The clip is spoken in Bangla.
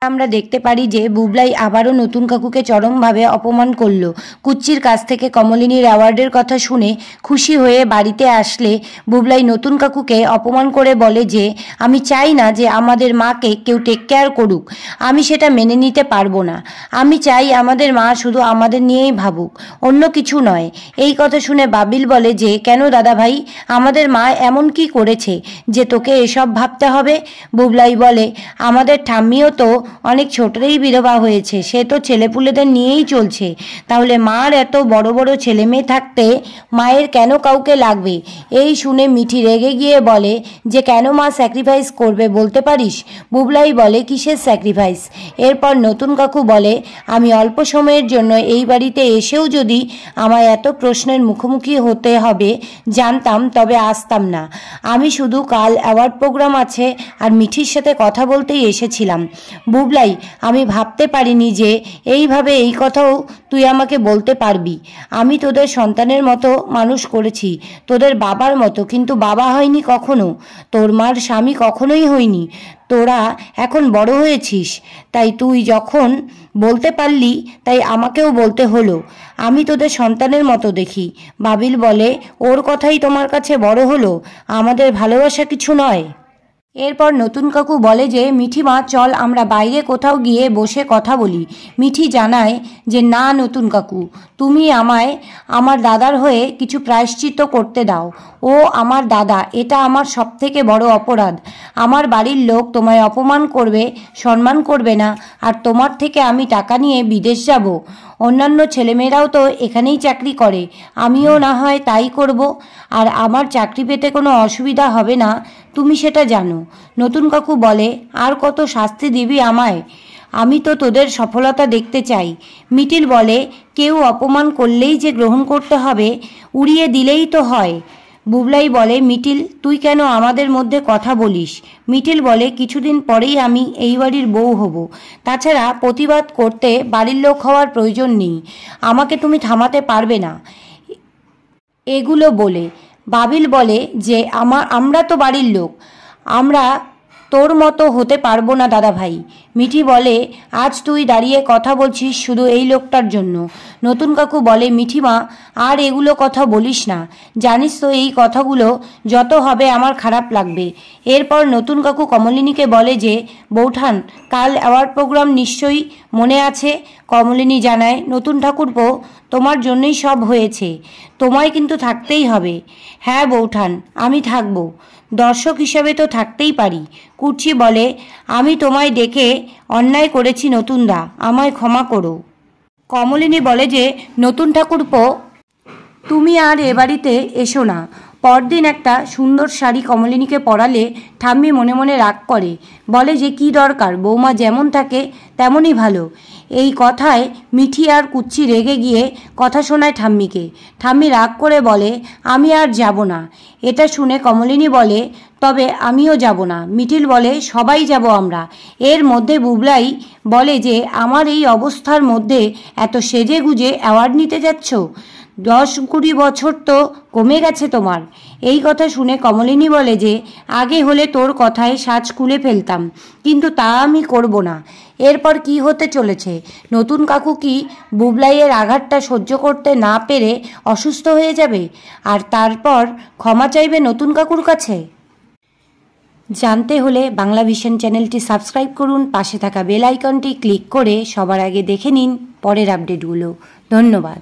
আমরা দেখতে পারি যে বুবলাই আবারও নতুন কাকুকে চরমভাবে অপমান করলো। কুচ্চির কাছ থেকে কমলিনীর অ্যাওয়ার্ডের কথা শুনে খুশি হয়ে বাড়িতে আসলে বুবলাই নতুন কাকুকে অপমান করে বলে যে আমি চাই না যে আমাদের মাকে কেউ টেক কেয়ার করুক, আমি সেটা মেনে নিতে পারবো না। আমি চাই আমাদের মা শুধু আমাদের নিয়েই ভাবুক, অন্য কিছু নয়। এই কথা শুনে বাবিল বলে যে কেন দাদা ভাই, আমাদের মা এমন কি করেছে যে তোকে এসব ভাবতে হবে? বুবলাই বলে আমাদের ঠাম্মিও তো অনেক ছোটরেই বিধবা হয়েছে, সে তো ছেলেপুলেদের নিয়েই চলছে, তাহলে মার এত বড় বড় ছেলে মেয়ে থাকতে মায়ের কেন কাউকে লাগবে? এই শুনে মিঠি রেগে গিয়ে বলে যে কেন মা স্যাক্রিফাইস করবে বলতে পারিস? বুবলাই বলে কিসের স্যাক্রিফাইস? এরপর নতুন কাকু বলে আমি অল্প সময়ের জন্য এই বাড়িতে এসেও যদি আমায় এত প্রশ্নের মুখোমুখি হতে হবে জানতাম তবে আসতাম না। আমি শুধু কাল অ্যাওয়ার্ড প্রোগ্রাম আছে আর মিঠির সাথে কথা বলতেই এসেছিলাম। বুবলাই, আমি ভাবতে পারিনি যে এইভাবে এই কথাও তুই আমাকে বলতে পারবি। আমি তোদের সন্তানের মতো মানুষ করেছি, তোদের বাবার মতো, কিন্তু বাবা হয়নি কখনো, তোর মার স্বামী কখনোই হয়নি। তোরা এখন বড় হয়েছিস, তাই তুই যখন বলতে পারলি তাই আমাকেও বলতে হলো। আমি তোদের সন্তানের মতো দেখি। বাবিল বলে ওর কথাই তোমার কাছে বড় হলো, আমাদের ভালোবাসা কিছু নয়। এরপর নতুন কাকু বলে যে মিঠিমা চল আমরা বাইরে কোথাও গিয়ে বসে কথা বলি। মিঠি জানায় যে না নতুন কাকু, তুমি আমায় আমার দাদার হয়ে কিছু প্রায়শ্চিত্ত করতে দাও। ও আমার দাদা, এটা আমার সবথেকে বড় অপরাধ। আমার বাড়ির লোক তোমায় অপমান করবে, সম্মান করবে না, আর তোমার থেকে আমি টাকা নিয়ে বিদেশ যাব। অন্যান্য ছেলেমেয়েরাও তো এখানেই চাকরি করে, আমিও না হয় তাই করব, আর আমার চাকরি পেতে কোনো অসুবিধা হবে না, তুমি সেটা জানো। নতুন কাকু বলে আর কত শাস্তি দিবি আমায়? আমি তো তোদের সফলতা দেখতে চাই। মিটিল বলে কেউ অপমান করলেই যে গ্রহণ করতে হবে, উড়িয়ে দিলেই তো হয়। বুবলাই বলে মিটিল তুই কেন আমাদের মধ্যে কথা বলিস? মিটিল বলে কিছুদিন পরেই আমি এই বাড়ির বউ হব, তাছাড়া প্রতিবাদ করতে বাড়ির লোক হওয়ার প্রয়োজন নেই, আমাকে তুমি থামাতে পারবে না। এগুলো বলে বাবিল বলে যে আমরা তো বাড়ির লোক, আমরা তোর মতো হতে পারবো না দাদা ভাই। মিঠি বলে আজ তুই দাঁড়িয়ে কথা বলছিস শুধু এই লোকটার জন্য। নতুন কাকু বলে মিঠিমা আর এগুলো কথা বলিস না, জানিস তো এই কথাগুলো যত হবে আমার খারাপ লাগবে। এরপর নতুন কাকু কমলিনীকে বলে যে বৌঠান কাল অ্যাওয়ার্ড প্রোগ্রাম নিশ্চয়ই মনে আছে? কমলিনী জানায় নতুন ঠাকুরপো তোমার জন্যই সব হয়েছে, তোমায় কিন্তু থাকতেই হবে। হ্যাঁ বৌঠান, আমি থাকবো, দর্শক হিসাবে তো থাকতেই পারি। কুর্চি বলে আমি তোমায় ডেকে অন্যায় করেছি নতুনদা, আমায় ক্ষমা করো। কমলিনী বলে যে নতুন ঠাকুরপো তুমি আর এ বাড়িতে এসো না। পরদিন একটা সুন্দর শাড়ি কমলিনীকে পরালে ঠাম্মি মনে মনে রাগ করে, বলে যে কি দরকার, বৌমা যেমন থাকে তেমনই ভালো। এই কথায় মিঠি আর কুচ্চি রেগে গিয়ে কথা শোনায় ঠাম্মিকে। ঠাম্মি রাগ করে বলে আমি আর যাব না। এটা শুনে কমলিনী বলে তবে আমিও যাব না। মিঠিল বলে সবাই যাব আমরা। এর মধ্যে বুবলাই বলে যে আমার এই অবস্থার মধ্যে এত সেজে গুজে অ্যাওয়ার্ড নিতে যাচ্ছ, 10-20 বছর তো কমে গেছে তোমার। এই কথা শুনে কমলিনী বলে যে আগে হলে তোর কথায় সাজ খুলে ফেলতাম, কিন্তু তা আমি করব না। এরপর কি হতে চলেছে? নতুন কাকু কি বুবলাইয়ের আঘাতটা সহ্য করতে না পেরে অসুস্থ হয়ে যাবে আর তারপর ক্ষমা চাইবে নতুন কাকুর কাছে? জানতে হলে বাংলা ভিশন চ্যানেলটি সাবস্ক্রাইব করুন, পাশে থাকা বেল আইকনটি ক্লিক করে সবার আগে দেখে নিন পরের আপডেটগুলো। ধন্যবাদ।